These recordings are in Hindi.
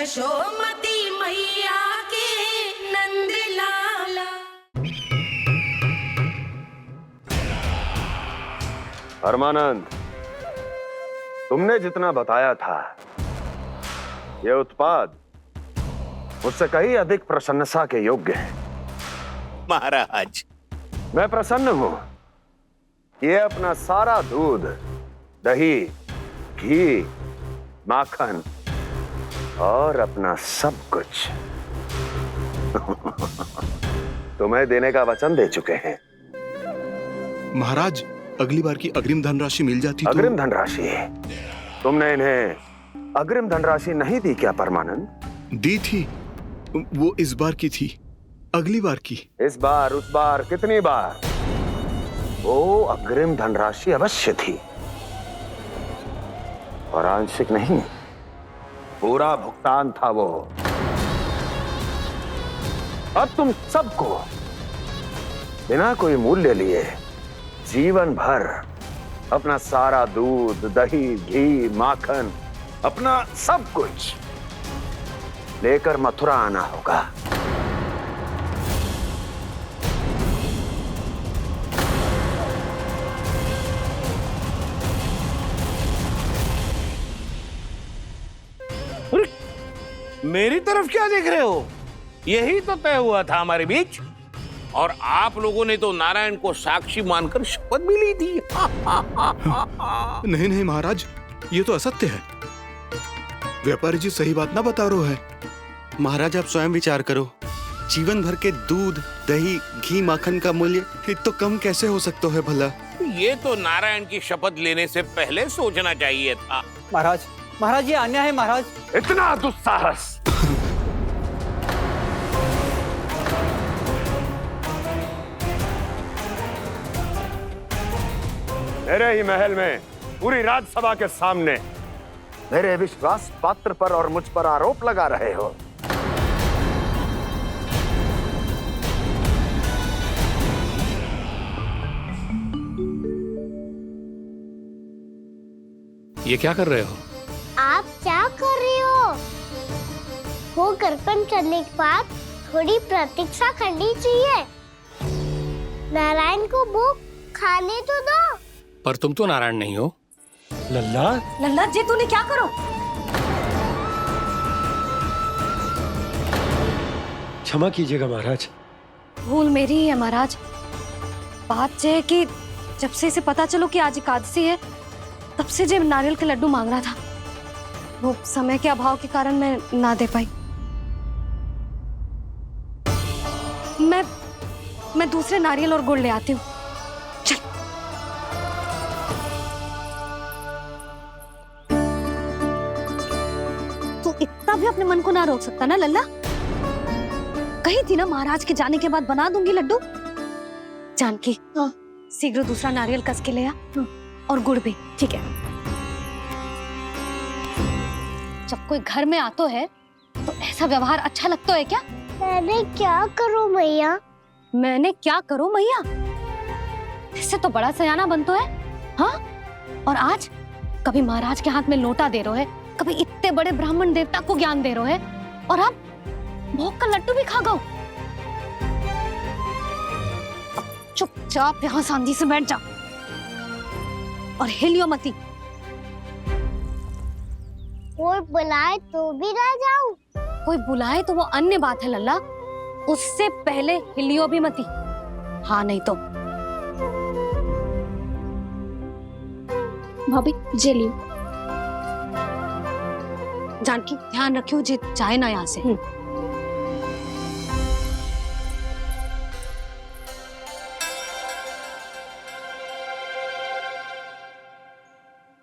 यशोमती मैया के नंद लाला। परमानंद, तुमने जितना बताया था यह उत्पाद मुझसे कहीं अधिक प्रशंसा के योग्य है। महाराज, मैं प्रसन्न हूं। ये अपना सारा दूध, दही, घी, माखन और अपना सब कुछ तुम्हें देने का वचन दे चुके हैं। महाराज, अगली बार की अग्रिम धनराशि मिल जाती तो। अग्रिम धनराशि? तुमने इन्हें अग्रिम धनराशि नहीं दी क्या परमानंद? दी थी, वो इस बार की थी, अगली बार की। इस बार, उस बार, कितनी बार? वो अग्रिम धनराशि अवश्य थी और आंशिक नहीं, पूरा भुगतान था वो। अब तुम सबको बिना कोई मूल्य लिए जीवन भर अपना सारा दूध, दही, घी, माखन, अपना सब कुछ लेकर मथुरा आना होगा। मेरी तरफ क्या देख रहे हो? यही तो तय हुआ था हमारे बीच, और आप लोगों ने तो नारायण को साक्षी मानकर शपथ भी ली थी। नहीं नहीं महाराज, ये तो असत्य है। व्यापारी जी सही बात ना बता रहे हैं। महाराज, आप स्वयं विचार करो, जीवन भर के दूध, दही, घी, माखन का मूल्य तो कम कैसे हो सकता है भला? ये तो नारायण की शपथ लेने से पहले सोचना चाहिए था। महाराज, महाराज ये अन्याय है महाराज। इतना दुस्साहस! मेरे ही महल में पूरी राज्यसभा के सामने मेरे विश्वास पात्र पर और मुझ पर आरोप लगा रहे हो। ये क्या कर रहे हो? आप क्या कर रहे हो? वो कर्पण करने के बाद थोड़ी प्रतीक्षा करनी चाहिए। नारायण को भूख खाने तो दो। पर तुम तो नारायण नहीं हो। लल्ला, लल्ला जी तूने क्या करो? क्षमा कीजिएगा महाराज। भूल मेरी ही है महाराज। बात यह है कि जब से इसे पता चलो कि आज एकादशी है, तब से जो नारियल के लड्डू मांग रहा था, वो समय के अभाव के कारण मैं ना दे पाई। मैं दूसरे नारियल और गुड़ ले आती हूँ। चल। तू इतना भी अपने मन को ना रोक सकता ना लल्ला? कही थी ना महाराज के जाने के बाद बना दूंगी लड्डू। जानकी, शीघ्र दूसरा नारियल कस के ले आ, और गुड़ भी। ठीक है। जब कोई घर में आतो है तो ऐसा व्यवहार अच्छा लगता है क्या? मैंने क्या करूं मैया? मैंने क्या करूं मैया? इससे तो बड़ा सयाना बनतो है। हाँ? और आज कभी महाराज के हाथ में लोटा दे रहे है, कभी इतने बड़े ब्राह्मण देवता को ज्ञान दे रहे है, और अब भोग का लड्डू भी खा गो। चुपचाप यहाँ शांति से बैठ जा और हिलियो मती। कोई बुलाए तो भी ना जाऊं? कोई बुलाए तो वो अन्य बात है लल्ला, उससे पहले हिलियो भी मती। हाँ नहीं तो। भाभी जे लियो। जानकी ध्यान रखियो जे जाए ना यहाँ से।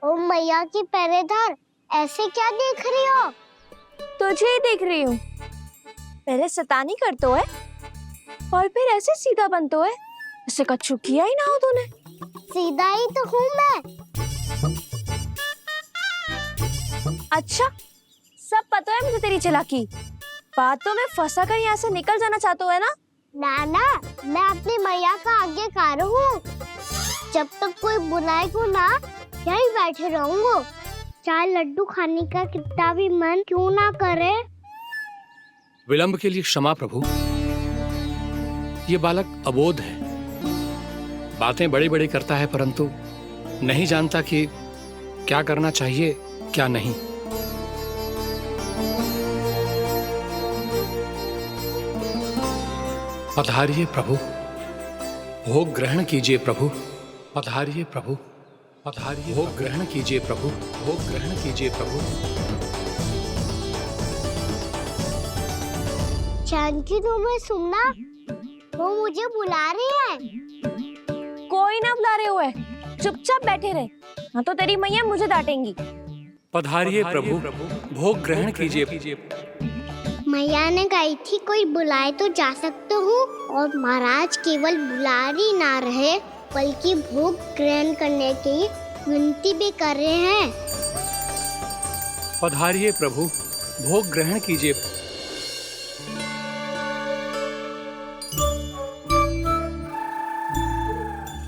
ओ मैया की पहरेदार, ऐसे क्या देख रही हो? तुझे ही देख रही हूँ। पहले शैतानी करतो है और फिर ऐसे सीधा बनतो है, ऐसे कछु किया ही ना हो तूने। सीधा ही तो हूँ मैं। अच्छा, सब पता है मुझे तेरी चालाकी। बातों में फंसा कर यहाँ से निकल जाना चाहते हो है ना? नाना, मैं अपनी मैया का आज्ञाकार हूँ। जब तक कोई बुलाएगा ना, यहीं बैठे रहूंगा। चाहे लड्डू खाने का कितना भी मन क्यों ना करे। विलंब के लिए क्षमा प्रभु। ये बालक अबोध है, बातें बड़ी बड़ी करता है परंतु नहीं जानता कि क्या करना चाहिए क्या नहीं। पधारिए प्रभु, भोग ग्रहण कीजिए प्रभु। पधारिए प्रभु, पधारिए, भोग ग्रहण कीजिए प्रभु, भोग ग्रहण कीजिए प्रभु। जानकी तुम्हें सुनना, वो मुझे बुला रही है। कोई ना बुला रहे हुए, चुपचाप बैठे रहे, हाँ तो तेरी मैया मुझे डांटेंगी। पधारिए प्रभु, भोग ग्रहण कीजिए। मैया ने कही थी कोई बुलाए तो जा सकते हूँ, और महाराज केवल बुलारी ना रहे बल्कि भोग ग्रहण करने की विनती भी कर रहे हैं। पधारिए प्रभु, भोग ग्रहण कीजिए।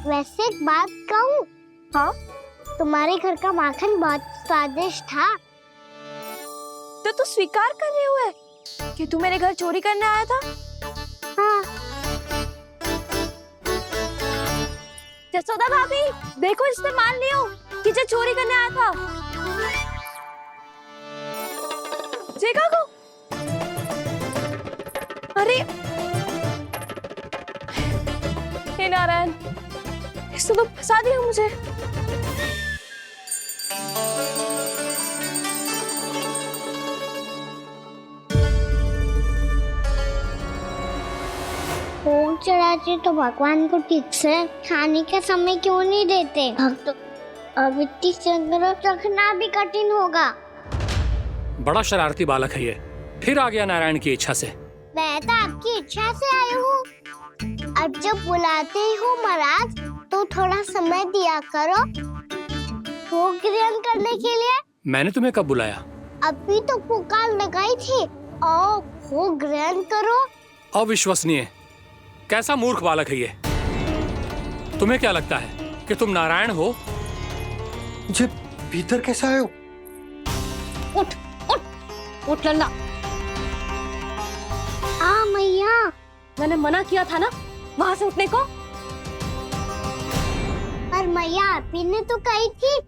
वैसे एक बात कहूँ? हाँ? तुम्हारे घर का माखन बहुत स्वादिष्ट था। तो तू स्वीकार कर रहे हुए कि तू मेरे घर चोरी करने आया था? हाँ। जसोदा भाभी, देखो इसने मान लियो कि जो चोरी करने आया था। देखा को? अरे हे नारायण, इसने तो फंसा दिया मुझे। भोग चढ़ाते तो भगवान को ठीक से खाने का समय क्यों नहीं देते? भक्त अब इतनी संग्रह रखना भी कठिन होगा। बड़ा शरारती बालक है ये, फिर आ गया नारायण की इच्छा से। मैं तो आपकी इच्छा से आई हूँ। अब जब बुलाते ही हो महाराज तो थोड़ा समय दिया करो भोग ग्रहण करने के लिए। मैंने तुम्हें कब बुलाया? अभी तो पुकार लगाई थी, आओ भोग ग्रहण करो। अविश्वसनीय, कैसा मूर्ख बालक है ये। तुम्हें क्या लगता है कि तुम नारायण हो? मुझे भीतर कैसे आए हो? उठ उठ उठ लल्ला। मैया, मैंने मना किया था ना वहां से उठने को। पर मैया आपी ने तो कही थी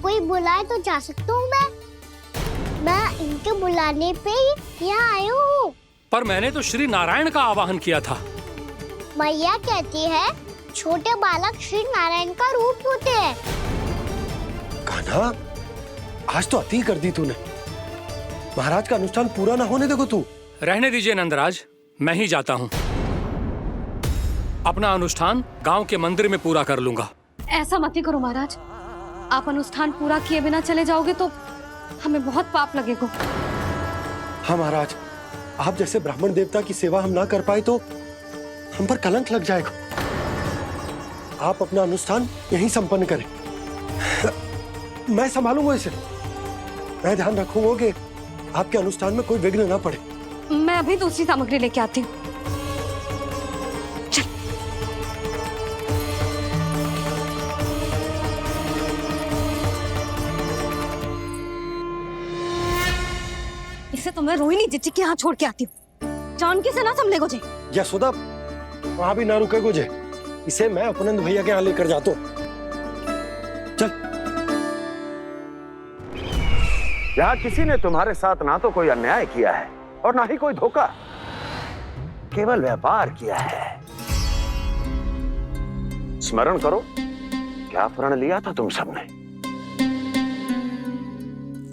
कोई बुलाए तो जा सकता हूँ मैं इनके बुलाने पे ही यहाँ आई हूँ। पर मैंने तो श्री नारायण का आवाहन किया था। मैया कहती है छोटे बालक श्री नारायण का रूप होते हैं। कान्हा, आज तो अति कर दी तूने। महाराज का अनुष्ठान पूरा ना होने देखो तू। रहने दीजिए नंदराज, मैं ही जाता हूँ। अपना अनुष्ठान गांव के मंदिर में पूरा कर लूंगा। ऐसा मत ही करो महाराज, आप अनुष्ठान पूरा किए बिना चले जाओगे तो हमें बहुत पाप लगेगा। हाँ महाराज, आप जैसे ब्राह्मण देवता की सेवा हम ना कर पाए तो हम पर कलंक लग जाएगा। आप अपना अनुष्ठान यहीं संपन्न करें, मैं संभालूंगा इसे। मैं ध्यान रखूंगा कि आपके अनुष्ठान में कोई विघ्न ना पड़े। मैं अभी दूसरी सामग्री लेके आती हूँ। इसे तो मैं रोहिणी जीजी के यहाँ छोड़ के आती हूँ। जानकी से ना संभले गुजे। यशोदा, वहां भी ना रुके गुजे। इसे मैं अपनंद भैया के यहाँ लेकर जाता हूँ। चल। यहाँ किसी ने तुम्हारे साथ ना तो कोई अन्याय किया है और ना ही कोई धोखा, केवल व्यापार किया है। स्मरण करो क्या प्रण लिया था तुम सबने?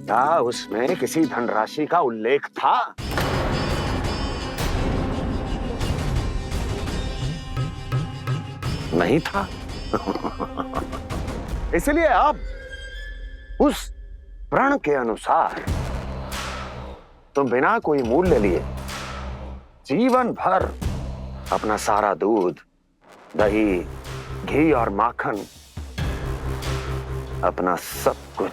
क्या उसमें किसी धनराशि का उल्लेख था? नहीं था। इसलिए अब उस प्रण के अनुसार तुम बिना कोई मूल्य लिए जीवन भर अपना सारा दूध, दही, घी और माखन, अपना सब कुछ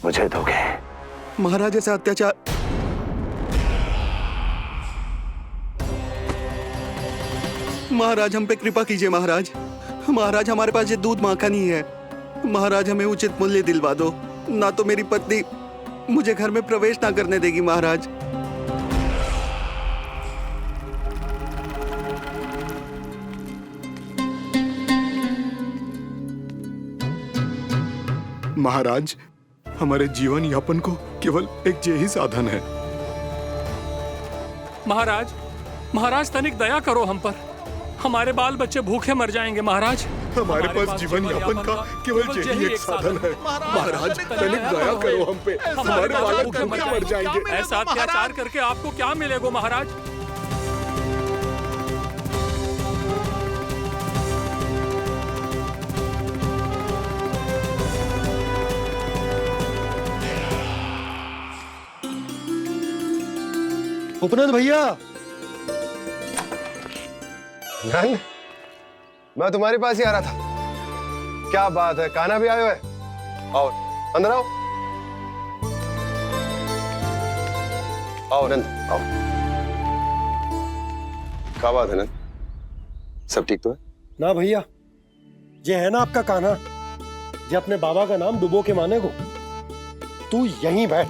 मुझे दोगे। महाराज ऐसा अत्याचार। महाराज हम पे कृपा कीजिए। महाराज, महाराज हमारे पास ये दूध माखन ही है। महाराज हमें उचित मूल्य दिलवा दो, ना तो मेरी पत्नी मुझे घर में प्रवेश ना करने देगी महाराज। महाराज, हमारे जीवन यापन को केवल एक यही साधन है। महाराज, महाराज तनिक दया करो हम पर, हमारे बाल बच्चे भूखे मर जाएंगे महाराज। हमारे पास जीवन यापन का केवल यही एक साधन है। महाराज तनिक दया करो हम पे, हमारे बालक भूखे मर जाएंगे। ऐसा अत्याचार करके आपको क्या मिलेगा महाराज? उपनंद भैया। नंद, मैं तुम्हारे पास ही आ रहा था। क्या बात है, कान्हा भी आयो है? आओ अंदर आओ। आओ नंद आओ। क्या बात है नंद, सब ठीक तो है? ना भैया, ये है ना आपका कान्हा, ये अपने बाबा का नाम डुबो के माने को। तू यहीं बैठ,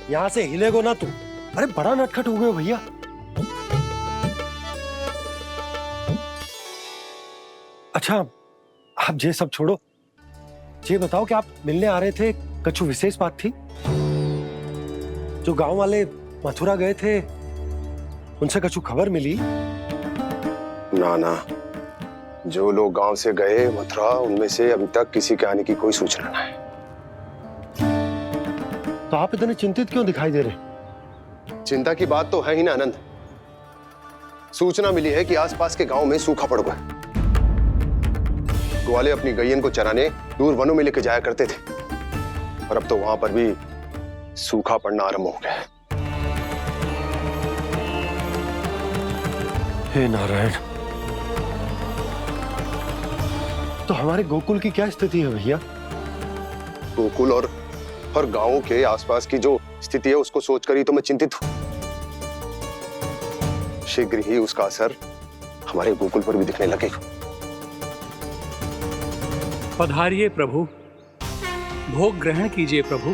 यहां से हिलेगो ना तू। अरे बड़ा नटखट हो गए हो भैया। अच्छा, आप ये सब छोड़ो, ये बताओ कि आप मिलने आ रहे थे, कछु विशेष बात थी? जो गांव वाले मथुरा गए थे, उनसे कछु खबर मिली? ना ना, जो लोग गांव से गए मथुरा, उनमें से अभी तक किसी के आने की कोई सूचना नहीं है। तो आप इतने चिंतित क्यों दिखाई दे रहे? चिंता की बात तो है ही ना आनंद। सूचना मिली है कि आसपास के गांव में सूखा पड़ गया। ग्वाले अपनी गैयन को चराने दूर वनों में लेके जाया करते थे, और अब तो वहां पर भी सूखा पड़ना आरंभ हो गया है। हे नारायण, तो हमारे गोकुल की क्या स्थिति है भैया? गोकुल और गांवों के आसपास की जो स्थिति है उसको सोचकर ही तो मैं चिंतित हूं। शीघ्र ही उसका असर हमारे गोकुल पर भी दिखने लगेगा। पधारिए प्रभु, भोग ग्रहण कीजिए प्रभु।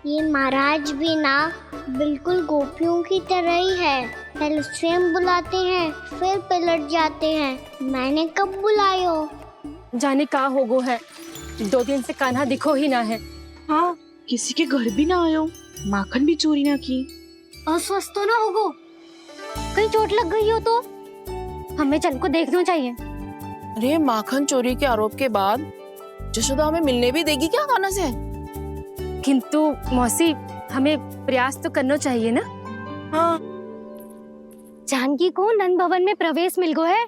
ये महाराज भी ना बिल्कुल गोपियों की तरह ही है। पहले स्वयं बुलाते हैं, फिर पलट जाते हैं। मैंने कब बुलायो? जाने का होगो है, 2 दिन से कान्हा दिखो ही ना है। हाँ, किसी के घर भी ना आयो, माखन भी चोरी ना की। अस्वस्थ तो ना होगो, कहीं चोट लग गई हो तो हमें चल को देखना चाहिए। अरे माखन चोरी के आरोप के बाद जशोदा हमें मिलने भी देगी क्या कान्हा से? किंतु मौसी, हमें प्रयास तो करना चाहिए ना। हाँ, जानकी को नंद भवन में प्रवेश मिल गो है,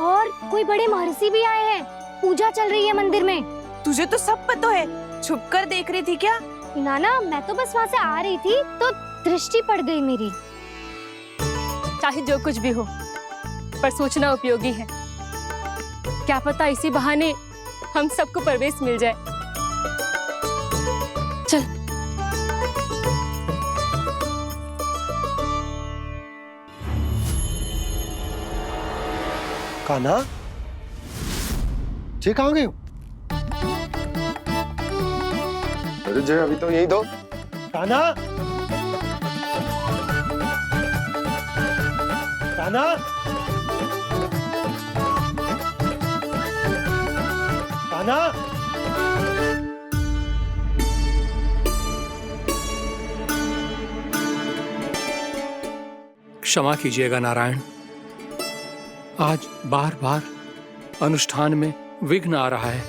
और कोई बड़े महर्षि भी आए हैं। पूजा चल रही है मंदिर में। तुझे तो सब पता है, छुप कर देख रही थी क्या? नाना, मैं तो बस वहाँ से आ रही थी तो दृष्टि पड़ गई मेरी। चाहे जो कुछ भी हो, पर सूचना उपयोगी है। क्या पता इसी बहाने हम सबको प्रवेश मिल जाए। चल। कान्हा, ये कहाँ गए हो? अरे जय, अभी तो यही दो। कान्हा, कान्हा, कान्हा। क्षमा कीजिएगा नारायण, आज बार बार अनुष्ठान में विघ्न आ रहा है,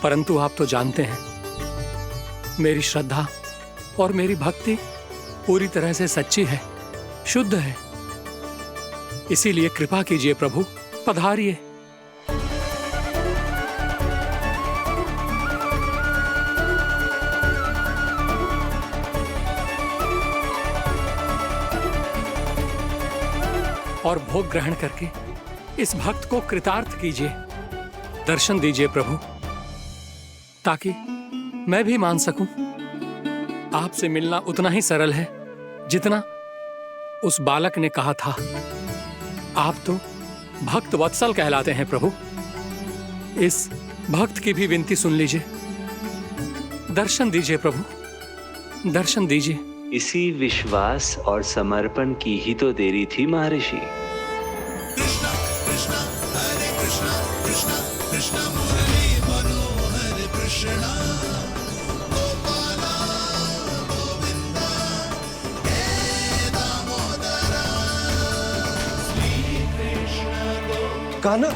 परंतु आप तो जानते हैं मेरी श्रद्धा और मेरी भक्ति पूरी तरह से सच्ची है, शुद्ध है। इसीलिए कृपा कीजिए प्रभु, पधारिए। और भोग ग्रहण करके इस भक्त को कृतार्थ कीजिए, दर्शन दीजिए प्रभु, ताकि मैं भी मान सकूं आपसे मिलना उतना ही सरल है जितना उस बालक ने कहा था। आप तो भक्त वत्सल कहलाते हैं प्रभु। इस भक्त की भी विनती सुन लीजिए। दर्शन दीजिए प्रभु, दर्शन दीजिए। इसी विश्वास और समर्पण की ही तो देरी थी महर्षि। कान्हा,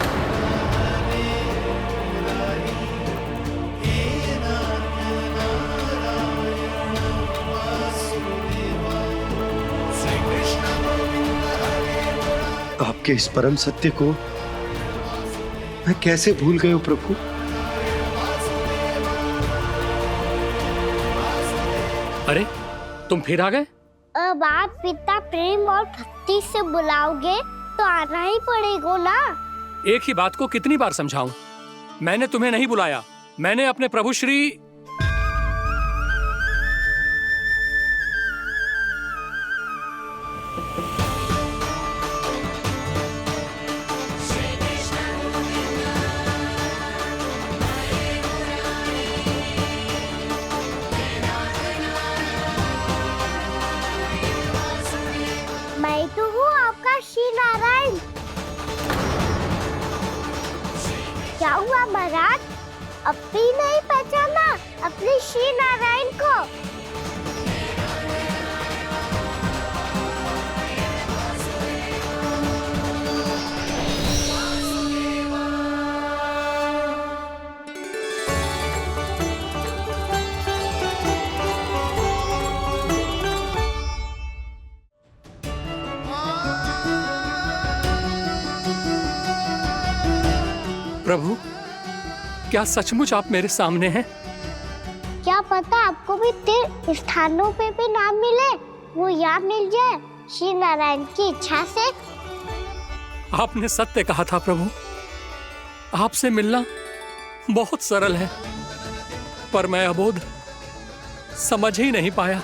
आपके इस परम सत्य को मैं कैसे भूल गया प्रभु। अरे तुम फिर आ गए? अब आप इतना प्रेम और भक्ति से बुलाओगे तो आना ही पड़ेगा ना। एक ही बात को कितनी बार समझाऊं? मैंने तुम्हें नहीं बुलाया, मैंने अपने प्रभु श्री मैं तो हूँ आपका श्री नारायण। क्या हुआ महाराज, अब भी नहीं पहचाना अपने श्री नारायण को? प्रभु, क्या सचमुच आप मेरे सामने हैं? क्या पता आपको भी तीर्थ स्थानों पे भी नाम मिले, वो यहाँ मिल जाए श्री नारायण की इच्छा से। आपने सत्य कहा था प्रभु, आपसे मिलना बहुत सरल है, पर मैं अबोध समझ ही नहीं पाया।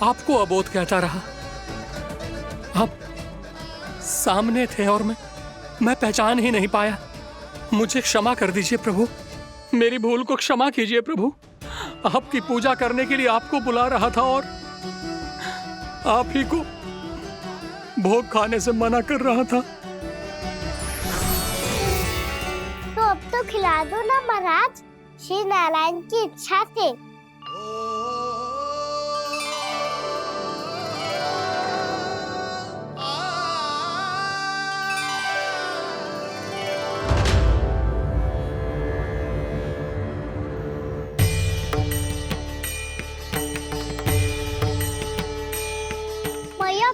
आपको अबोध कहता रहा। आप सामने थे और मैं पहचान ही नहीं पाया। मुझे क्षमा कर दीजिए प्रभु, मेरी भूल को क्षमा कीजिए प्रभु। आपकी पूजा करने के लिए आपको बुला रहा था और आप ही को भोग खाने से मना कर रहा था। तो अब तो खिला दो ना महाराज, श्री नारायण की इच्छा से।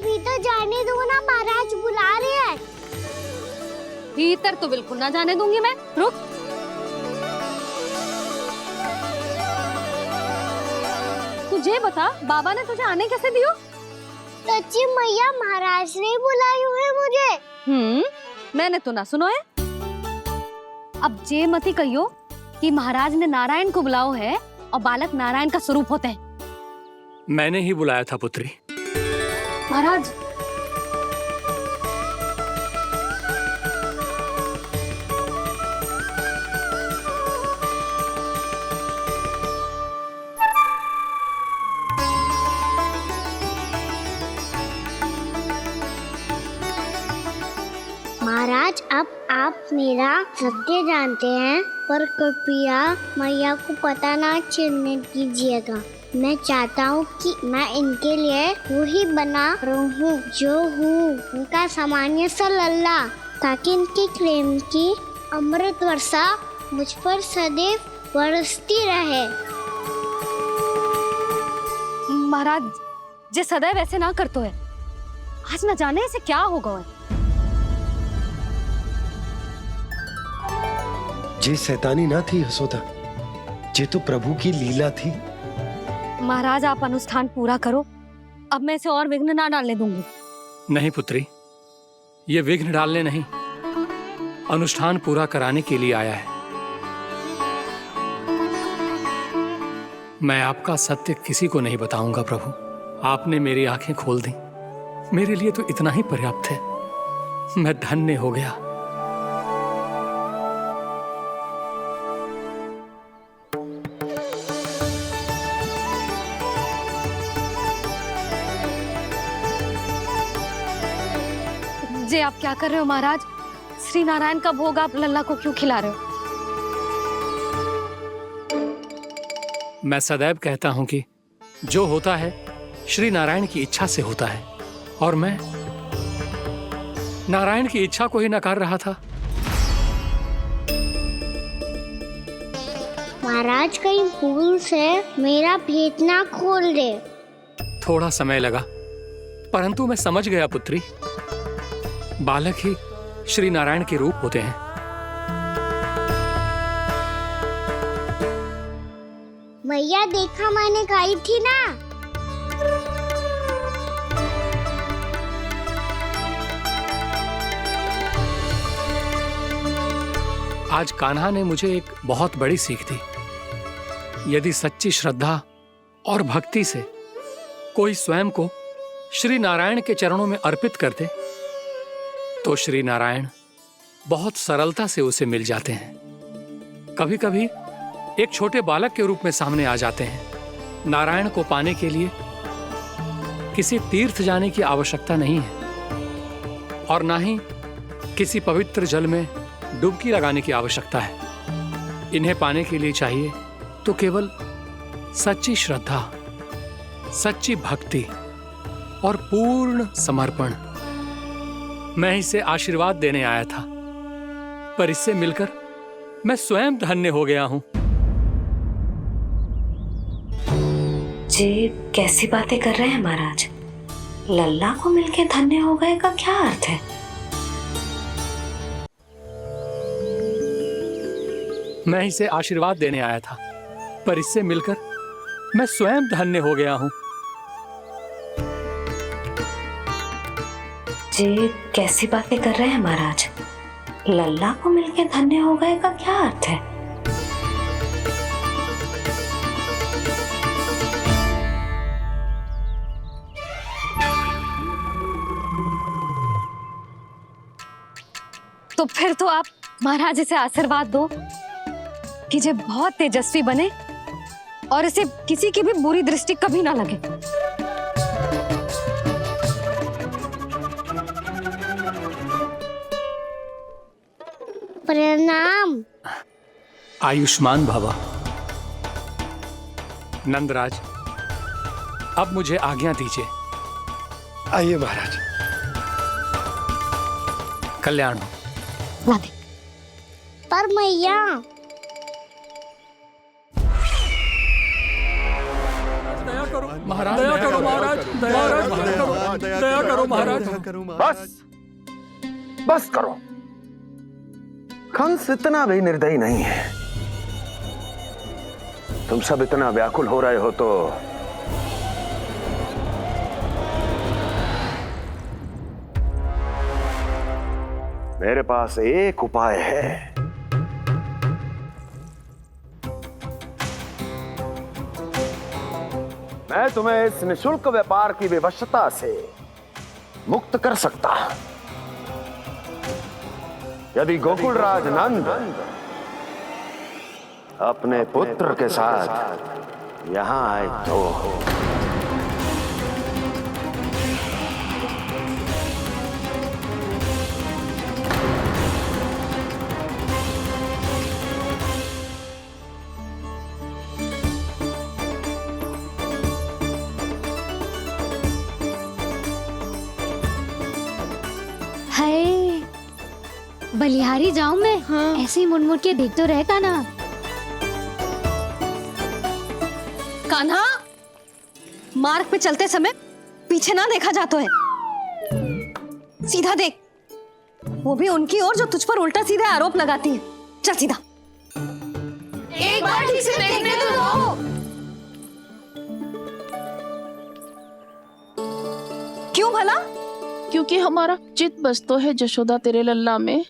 भीतर जाने दो ना, महाराज बुला रहे हैं। भीतर तो बिल्कुल ना जाने दूंगी मैं। रुक। तुझे बता, बाबा ने तुझे आने कैसे दियो? सच्ची मैया, महाराज ने बुलाई हुई मुझे। मैंने तो ना सुनो है। अब जे मती कहियो कि महाराज ने नारायण को बुलाओ है और बालक नारायण का स्वरूप होते हैं। मैंने ही बुलाया था पुत्री। महाराज, महाराज, अब आप मेरा सत्य जानते हैं, पर कृपया मैया को पता ना चलने दीजिएगा। मैं चाहता हूँ कि मैं इनके लिए वही बना रहूँ जो हूँ, उनका सामान्य सा लल्ला, ताकि इनके प्रेम की अमृत वर्षा मुझ पर सदैव बरसती रहे। महाराज, जे सदैव ऐसे ना करतो है, आज न जाने इसे क्या होगा है। जे शैतानी ना थी यशोदा, जे तो प्रभु की लीला थी। महाराज, आप अनुष्ठान पूरा करो, अब मैं इसे और विघ्न ना डालने दूंगी। नहीं पुत्री, ये विघ्न डालने नहीं, अनुष्ठान पूरा कराने के लिए आया है। मैं आपका सत्य किसी को नहीं बताऊंगा प्रभु। आपने मेरी आंखें खोल दी, मेरे लिए तो इतना ही पर्याप्त है। मैं धन्य हो गया। जे आप क्या कर रहे हो महाराज? श्री नारायण का भोग आप लल्ला को क्यों खिला रहे हो? मैं सदैव कहता हूं कि जो होता है श्री नारायण की इच्छा से होता है, और मैं नारायण की इच्छा को ही नकार रहा था। महाराज कहीं भूल से मेरा भेद ना खोल दे। थोड़ा समय लगा, परंतु मैं समझ गया पुत्री। बालक ही श्री नारायण के रूप होते हैं। मैया देखा मैंने कही थी ना। आज कान्हा ने मुझे एक बहुत बड़ी सीख दी। यदि सच्ची श्रद्धा और भक्ति से कोई स्वयं को श्री नारायण के चरणों में अर्पित कर दे, तो श्री नारायण बहुत सरलता से उसे मिल जाते हैं। कभी कभी एक छोटे बालक के रूप में सामने आ जाते हैं। नारायण को पाने के लिए किसी तीर्थ जाने की आवश्यकता नहीं है, और ना ही किसी पवित्र जल में डुबकी लगाने की आवश्यकता है। इन्हें पाने के लिए चाहिए तो केवल सच्ची श्रद्धा, सच्ची भक्ति और पूर्ण समर्पण। मैं इसे आशीर्वाद देने आया था, पर इससे मिलकर मैं स्वयं धन्य हो गया हूं। जी कैसी बातें कर रहे हैं महाराज? लल्ला को मिलके धन्य हो गए का क्या अर्थ है? मैं इसे आशीर्वाद देने आया था, पर इससे मिलकर मैं स्वयं धन्य हो गया हूं। जी कैसी बातें कर रहे हैं महाराज? लल्ला को मिलके धन्य हो गए का क्या अर्थ है? तो फिर तो आप महाराज इसे आशीर्वाद दो कि ये बहुत तेजस्वी बने और इसे किसी की भी बुरी दृष्टि कभी ना लगे। प्रणाम। आयुष्मान भवा। नंदराज, अब मुझे आज्ञा दीजिए। आइए महाराज। कल्याण हो। पर मैया महाराज, दया करो महाराज, दया करो महाराज। बस करो। कंस इतना भी निर्दयी नहीं है। तुम सब इतना व्याकुल हो रहे हो तो मेरे पास एक उपाय है। मैं तुम्हें इस निशुल्क व्यापार की विवशता से मुक्त कर सकता। यदि गोकुलराज नंद अपने पुत्र के साथ यहां आए तो हाय, बलिहारी जाऊं मैं? हाँ। ऐसे ही मुड़ मुड़ के देख तो रहे कान्हा। कान्हा, मार्ग पे चलते समय पीछे ना देखा जाता है। सीधा देख, वो भी उनकी ओर जो तुझ पर उल्टा सीधे आरोप लगाती है। चल सीधा। एक बार ठीक से देखने तो दो। क्यों भला? क्योंकि हमारा चित्त बसतो है जशोदा तेरे लल्ला में।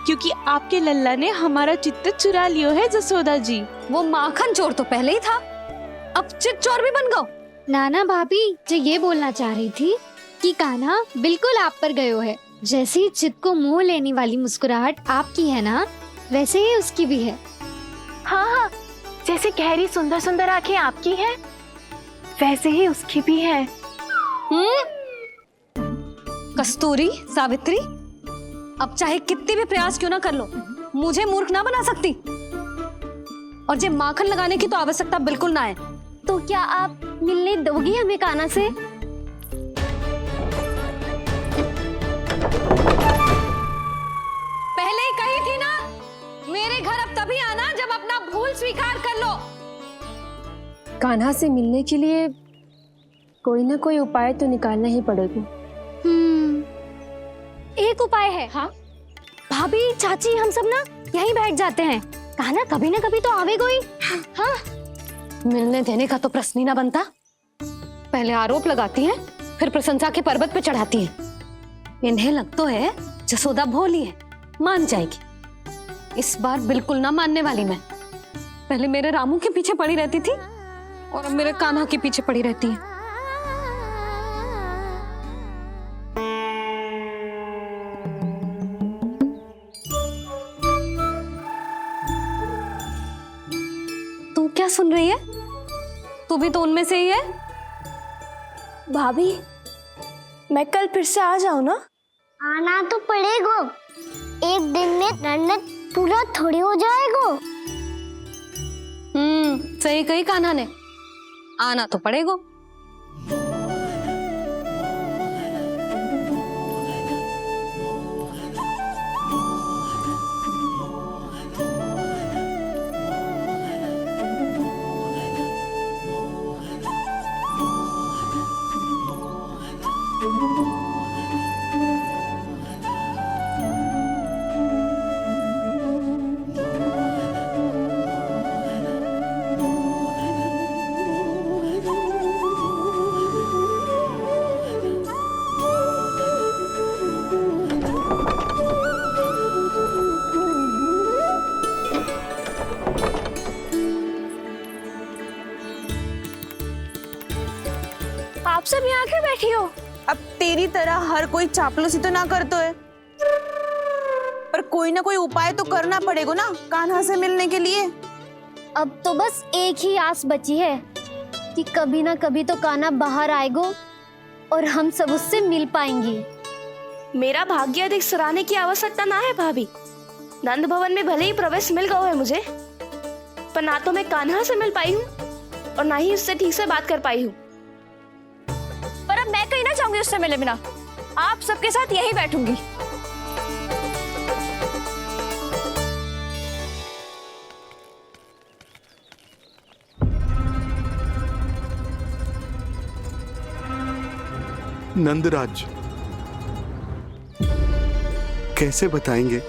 क्योंकि आपके लल्ला ने हमारा चित्त चुरा लियो है जसोदा जी। वो माखन चोर तो पहले ही था, अब चित्त चोर भी बन गो। नाना भाभी जो ये बोलना चाह रही थी कि कान्हा बिल्कुल आप पर गयो है जैसी चित को मोह लेने वाली मुस्कुराहट आपकी है ना, वैसे ही उसकी भी है। हाँ हाँ, जैसे गहरी सुंदर सुंदर आंखें आपकी हैं, वैसे ही उसकी भी है। कस्तूरी, सावित्री, अब चाहे कितने भी प्रयास क्यों ना कर लो, मुझे मूर्ख ना बना सकती। और जे माखन लगाने की तो आवश्यकता बिल्कुल ना है। तो क्या आप मिलने दोगी हमें कान्हा से? पहले ही कही थी ना, मेरे घर अब तभी आना जब अपना भूल स्वीकार कर लो। कान्हा से मिलने के लिए कोई ना कोई उपाय तो निकालना ही पड़ेगा। एक उपाय है। हाँ? भाभी, चाची, हम सब ना यहीं बैठ जाते हैं। कान्हा कभी ना कभी तो आवेगा ही। हाँ, मिलने देने का तो प्रश्न ही ना बनता। पहले आरोप लगाती हैं, फिर प्रशंसा के पर्वत पे चढ़ाती हैं। इन्हें लग तो है जसोदा भोली है, मान जाएगी। इस बार बिल्कुल ना मानने वाली मैं। पहले मेरे रामू के पीछे पड़ी रहती थी और अब मेरे कान्हा के पीछे पड़ी रहती है। तू क्या सुन रही है? तू भी तो उनमें से ही है। भाभी, मैं कल फिर से आ जाऊं ना? आना तो पड़ेगा। एक दिन में रन्नत पूरा थोड़ी हो जाएगा। सही कही कान्हा ने, आना तो पड़ेगा। आप सब यहाँ क्यों बैठी हो? अब तेरी तरह हर कोई चापलूसी तो ना करतो है, पर कोई ना कोई उपाय तो करना पड़ेगा ना कान्हा से मिलने के लिए। अब तो बस एक ही आस बची है कि कभी ना कभी तो कान्हा बाहर आएगा और हम सब उससे मिल पाएंगे। मेरा भाग्य अधिक सराहने की आवश्यकता ना है भाभी। नंद भवन में भले ही प्रवेश मिल गया है मुझे, पर ना तो मैं कान्हा से मिल पाई हूँ और ना ही उससे ठीक से बात कर पाई हूँ। पर अब मैं कहीं ना जाऊंगी उससे मिले बिना। आप सबके साथ यहीं बैठूंगी। नंदराज, कैसे बताएंगे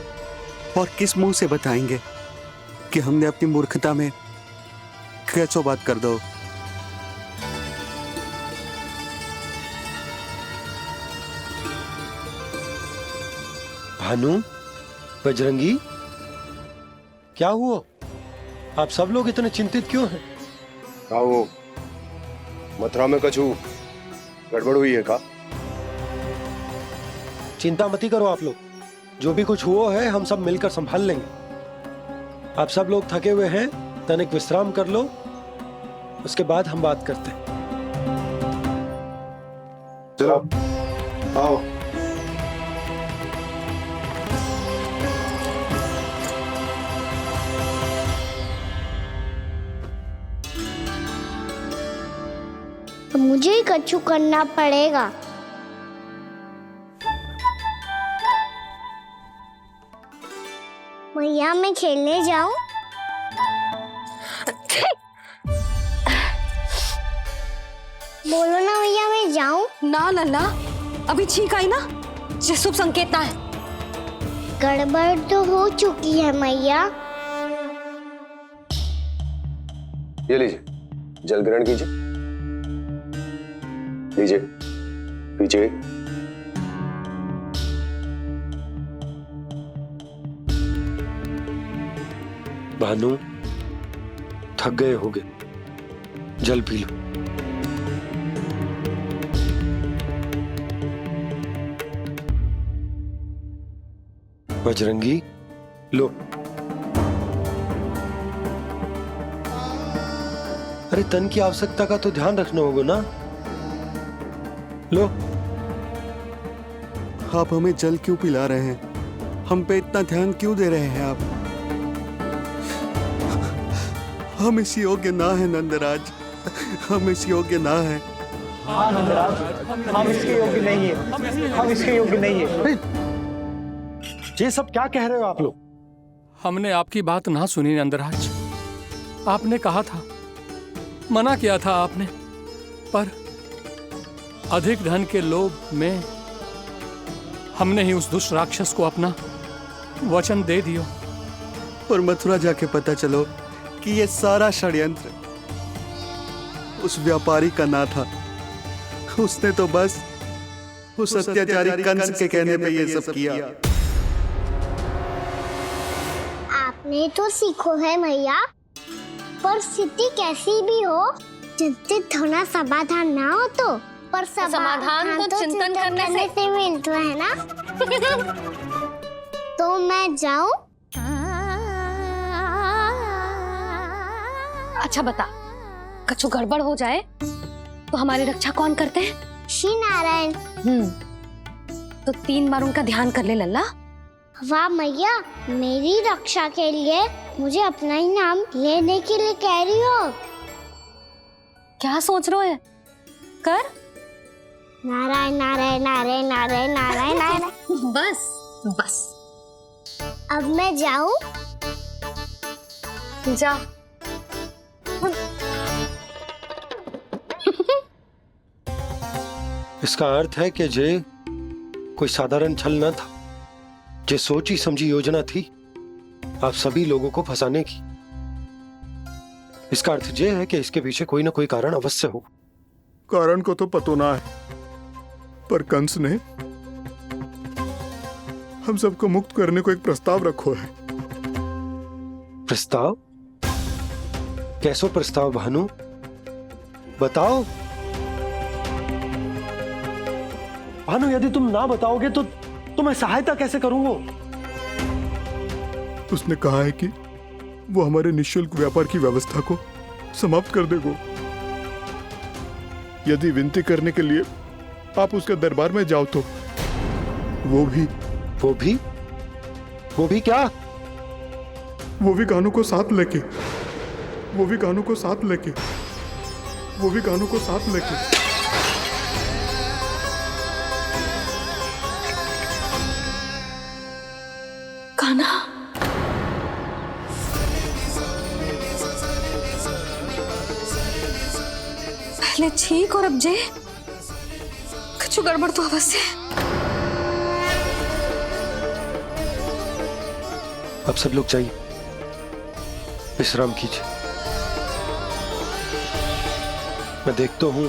और किस मुंह से बताएंगे कि हमने अपनी मूर्खता में कैसो बात कर दो। भानु, बजरंगी, क्या हुआ? आप सब लोग इतने चिंतित क्यों हैं? आओ, मथुरा में कछु गड़बड़ हुई है का? चिंता मती करो आप लोग, जो भी कुछ हुआ है हम सब मिलकर संभाल लेंगे। आप सब लोग थके हुए हैं, तनिक विश्राम कर लो, उसके बाद हम बात करते हैं। चलो आओ। तो मुझे ही कछु करना पड़ेगा। मैया, मैं खेलने जाऊं? बोलो ना मैया, मैं जाऊं? ना लल्ला, अभी छींक आई ना, ये शुभ संकेत ना है। गड़बड़ तो हो चुकी है मैया। ये लीजिए, जल ग्रहण कीजिए। लीजिए, पीछे। भानु, थक गए होगे, जल पी लो। बजरंगी, लो। अरे तन की आवश्यकता का तो ध्यान रखना होगा ना। लो। आप हमें जल क्यों पिला रहे हैं? हम पे इतना ध्यान क्यों दे रहे हैं आप? हम इस योग्य ना है नंदराज, हम इस योग्य ना है। हाँ नंदराज, हम इसके योग्य नहीं है, हम इसके योग्य नहीं है। ये सब क्या कह रहे हो आप लोग? हमने आपकी बात ना सुनी नंदराज। आपने कहा था, मना किया था आपने, पर अधिक धन के लोभ में हमने ही उस दुष्ट राक्षस को अपना वचन दे दियो। पर मथुरा जाके पता चलो कि ये सारा षड्यंत्र उस व्यापारी का ना था। उसने तो बस उस अत्याचारी कंस के कहने पे ये सब किया। आपने तो सीखो है भैया, पर स्थिति कैसी भी हो, चिंतित होना समाधान ना हो तो, पर समाधान तो चिंतन करने से मिलता है ना। तो मैं जाऊं? अच्छा बता, कछु गड़बड़ हो जाए तो हमारी रक्षा कौन करते हैं? श्री नारायण। तो 3 बार उनका ध्यान कर ले लल्ला। वाह मैया, मेरी रक्षा के लिए मुझे अपना ही नाम लेने के लिए कह रही हो? क्या सोच रहे हो? कर। नारायण नारायण नारायण नारायण नारायण नारायण। बस बस। अब मैं जाऊं? जा। इसका अर्थ है कि जे कोई साधारण छल न था, जे सोची समझी योजना थी आप सभी लोगों को फंसाने की। इसका अर्थ ये है कि इसके पीछे कोई ना कोई कारण अवश्य हो। कारण को तो पतो ना है, पर कंस ने हम सबको मुक्त करने को एक प्रस्ताव रखो है। प्रस्ताव? कैसो प्रस्ताव भानु, बताओ। भानु, यदि तुम ना बताओगे तो मैं सहायता कैसे करूंगा? उसने कहा है कि वो हमारे निःशुल्क व्यापार की व्यवस्था को समाप्त कर देगो, यदि विनती करने के लिए आप उसके दरबार में जाओ तो। वो भी क्या? वो भी कानों को साथ लेके, वो भी कानों को साथ लेके, वो भी कानों को साथ लेके। कान्हा, पहले ठीक और अब जे कुछ गड़बड़ तो अवश्य। अब सब लोग जाइए, विश्राम कीजिए। मैं देखता हूं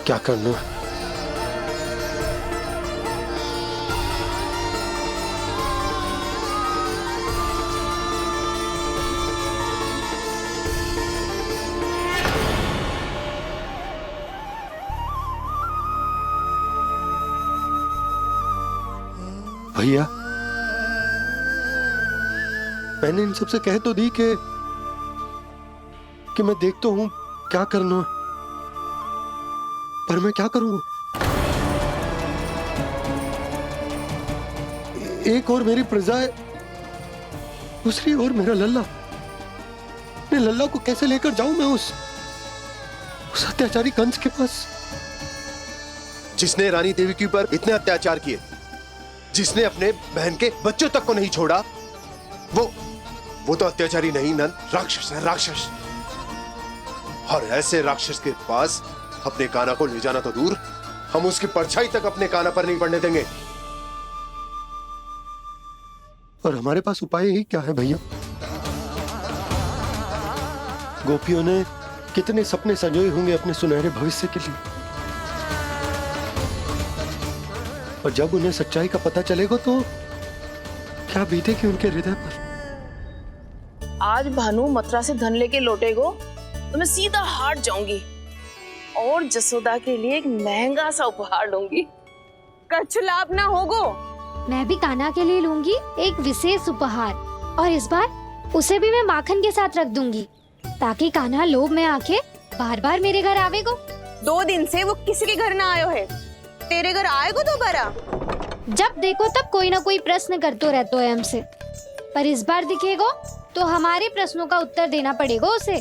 क्या करना है। भैया, मैंने इन सबसे कह तो दी कि मैं देखता हूं क्या करना है, पर मैं क्या करूंगा? एक और मेरी प्रजा है, दूसरी ओर मेरा लल्ला। मैं लल्ला को कैसे लेकर जाऊं मैं उस अत्याचारी कंस के पास? जिसने रानी देवी के ऊपर इतने अत्याचार किए, जिसने अपने बहन के बच्चों तक को नहीं छोड़ा, वो तो अत्याचारी नहीं नंद, राक्षस है, राक्षस। और ऐसे राक्षस के पास अपने कान्हा को ले जाना तो दूर, हम उसकी परछाई तक अपने कान्हा पर नहीं पड़ने देंगे। और हमारे पास उपाय ही क्या है भैया? गोपियों ने कितने सपने संजोए होंगे अपने सुनहरे भविष्य के लिए, और जब उन्हें सच्चाई का पता चलेगा तो क्या बीतेगी उनके हृदय पर? आज भानु मथुरा से धन लेके लौटेगो तो मैं सीधा हाट जाऊंगी और जसोदा के लिए एक महंगा सा उपहार लूंगी। कछु लाभ ना होगो मैं भी कान्हा के लिए लूंगी एक विशेष उपहार, और इस बार उसे भी मैं माखन के साथ रख दूंगी, ताकि कान्हा लोभ में आके बार बार मेरे घर आवेगो। 2 दिन से वो किसी के घर ना आयो है, तेरे घर आएगो दोबारा? जब देखो तब कोई ना कोई प्रश्न करते रहते है हमसे, पर इस बार दिखेगो तो हमारे प्रश्नों का उत्तर देना पड़ेगा उसे।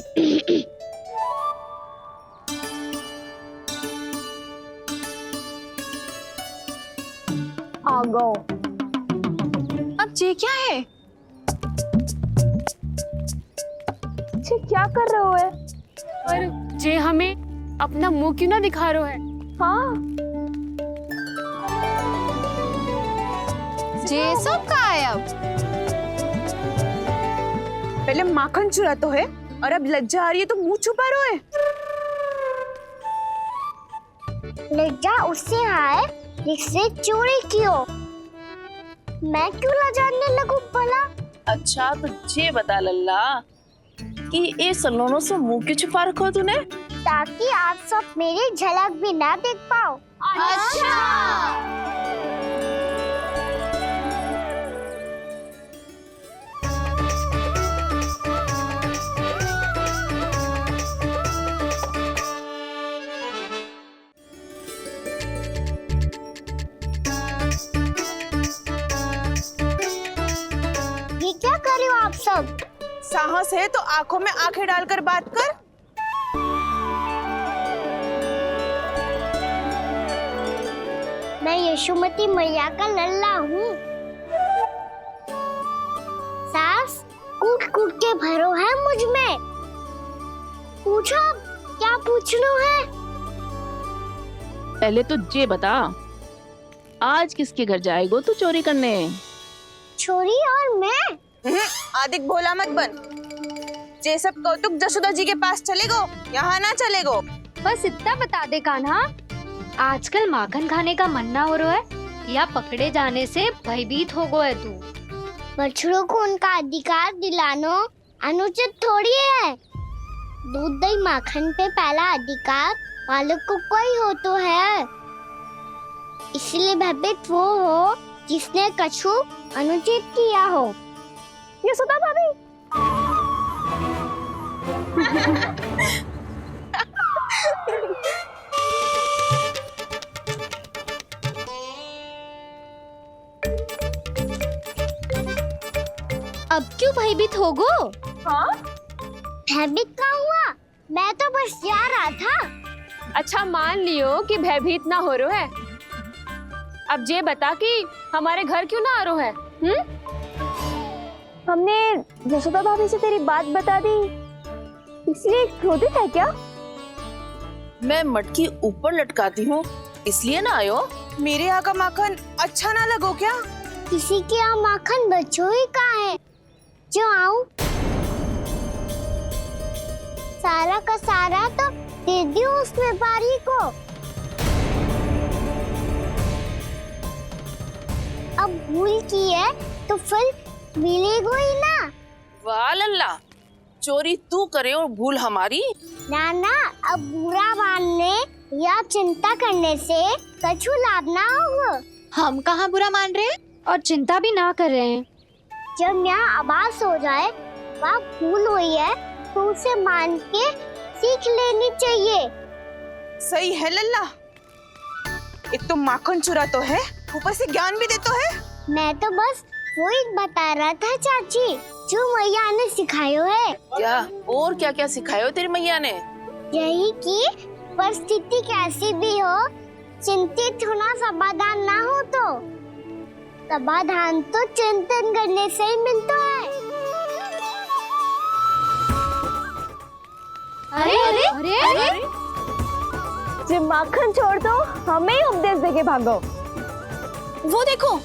आ गो। अब ये क्या है? ये क्या कर रहे हो है? पर जे हमें अपना मुंह क्यों ना दिखा रहे है? हाँ, जे सब कहाँ है अब? पहले माखन चुरा तो है और अब लज्जा आ रही है तो मुंह छुपा रहे है। लज्जा उससे है जिससे चोरी कियो। मैं क्यों लजाने लगूं भला? अच्छा तो ये बता लल्ला कि ये सलोनों से मुंह क्यों छुपा रखो तूने? ताकि आप सब मेरी झलक भी ना देख पाओ। अच्छा। ये क्या कर रहे हो आप सब? साहस है तो आंखों में आंखें डालकर बात कर। मैं यशोमती मैया का लल्ला हूँ। सास कूट कूट के भरो है मुझ में। पूछो क्या पूछना है? पहले तो ये बता, आज किसके घर जाएगो तू चोरी करने? छोरी और मैं? आदिक भोला मत बन। जे सब कौतुक जशोदा जी के पास चलेगो, यहाँ ना चलेगो। बस इतना बता दे कान्हा, आजकल माखन खाने का मन ना हो रहा है या पकड़े जाने से भयभीत हो गो है तू? बछड़ों को उनका अधिकार दिलाना अनुचित थोड़ी है। दूध दही माखन पे पहला अधिकार मालिक को कोई हो तो है। इसलिए भयभीत वो हो जिसने कछु अनुचित किया हो। ये सुधा भाभी। अब क्यों भयभीत हो गो? हाँ? भयभीत क्या हुआ? मैं तो बस जा रहा था। अच्छा मान लियो कि भयभीत ना हो रहा है। अब ये बता कि हमारे घर क्यों ना आ रहा है? हमने जसोदा भाभी से तेरी बात बता दी, इसलिए क्रोधित है क्या? मैं मटकी ऊपर लटकाती हूँ इसलिए ना आयो? मेरे यहाँ का माखन अच्छा ना लगो क्या? किसी के यहाँ माखन बच्चों ही कहाँ है जो आऊं? सारा का सारा तो दे दियो उस व्यापारी को। अब भूल की है तो फिर मिलेगो ही ना। वाह लल्ला, चोरी तू करे और भूल हमारी। ना ना, अब बुरा मानने या चिंता करने से कछु लाभ ना होगा। हम कहाँ बुरा मान रहे हैं और चिंता भी ना कर रहे हैं। जब यहाँ आवाज हो जाए वहाँ भूल हुई है तो उसे मान के सीख लेनी चाहिए। सही है लल्ला, एक तो माखन चुरा तो है, ऊपर से ज्ञान भी देते है। मैं तो बस वही बता रहा था चाची, जो मैया ने सिखायो है। क्या और क्या क्या सिखायो तेरी मैया ने? यही कि परिस्थिति कैसी भी हो, चिंतित होना समाधान ना हो तो समाधान तो चिंतन करने से ही मिलता है। अरे अरे अरे, अरे? जब माखन छोड़ दो, हमें ही उपदेश देके भागो। वो देखो,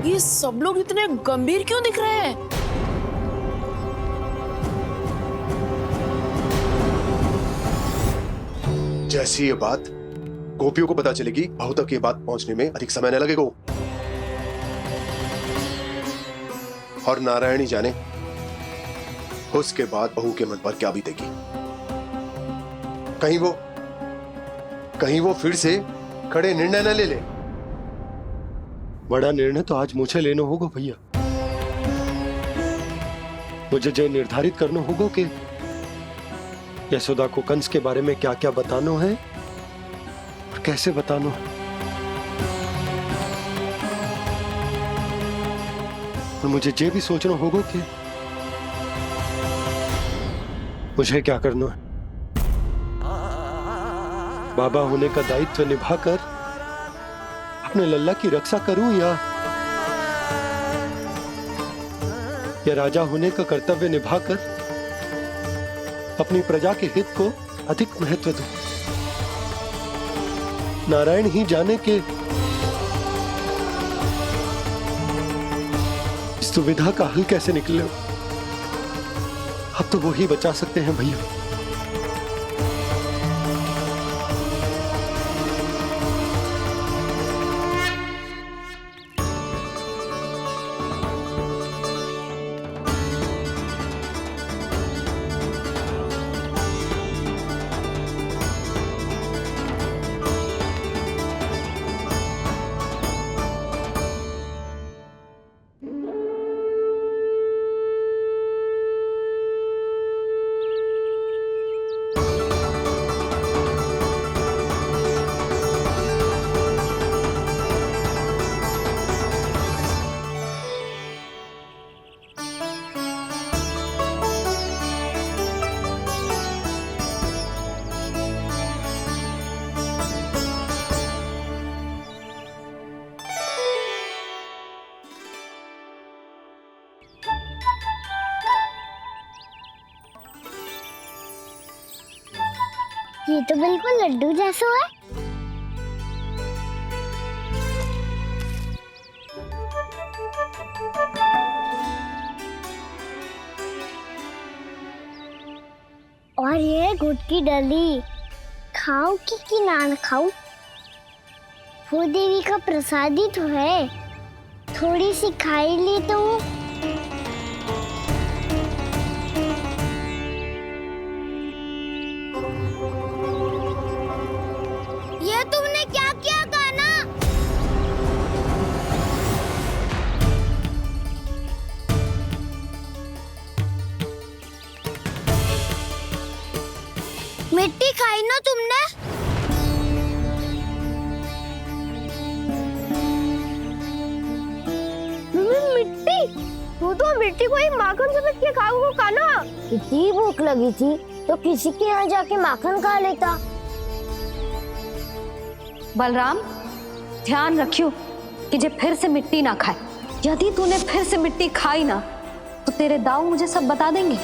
ये सब लोग इतने गंभीर क्यों दिख रहे हैं? जैसी ये बात गोपियों को पता चलेगी, बहु तक ये बात पहुंचने में अधिक समय न लगेगा। और नारायण ही जाने उसके बाद बहू के मन पर क्या बीतेगी। कहीं वो फिर से खड़े निर्णय न ले ले। बड़ा निर्णय तो आज मुझे लेना होगा भैया। मुझे जो निर्धारित करना होगा कि यशोदा को कंस के बारे में क्या क्या बताना है और कैसे बताना है। और मुझे ये भी सोचना होगा कि मुझे क्या करना है। बाबा होने का दायित्व निभाकर अपने लल्ला की रक्षा करूं या राजा होने का कर्तव्य निभाकर अपनी प्रजा के हित को अधिक महत्व दूं। नारायण ही जाने के इस दुविधा का हल कैसे निकले। अब तो वो ही बचा सकते हैं भैया। ये तो बिल्कुल लड्डू जैसा है। और ये गुड़ की डली खाऊं कि ना खाऊं? वो देवी का प्रसाद ही तो है, थोड़ी सी खाई ली तो। ये तुमने क्या किया कान्हा? मिट्टी खाई ना तुमने? मिट्टी? तू तो मिट्टी को ही माखन से के खाओगे कान्हा। इतनी भूख लगी थी तो किसी के यहाँ जाके माखन खा लेता। बलराम, ध्यान रखियो कि जे फिर से मिट्टी ना खाए। यदि तूने फिर से मिट्टी खाई ना तो तेरे दाऊ मुझे सब बता देंगे।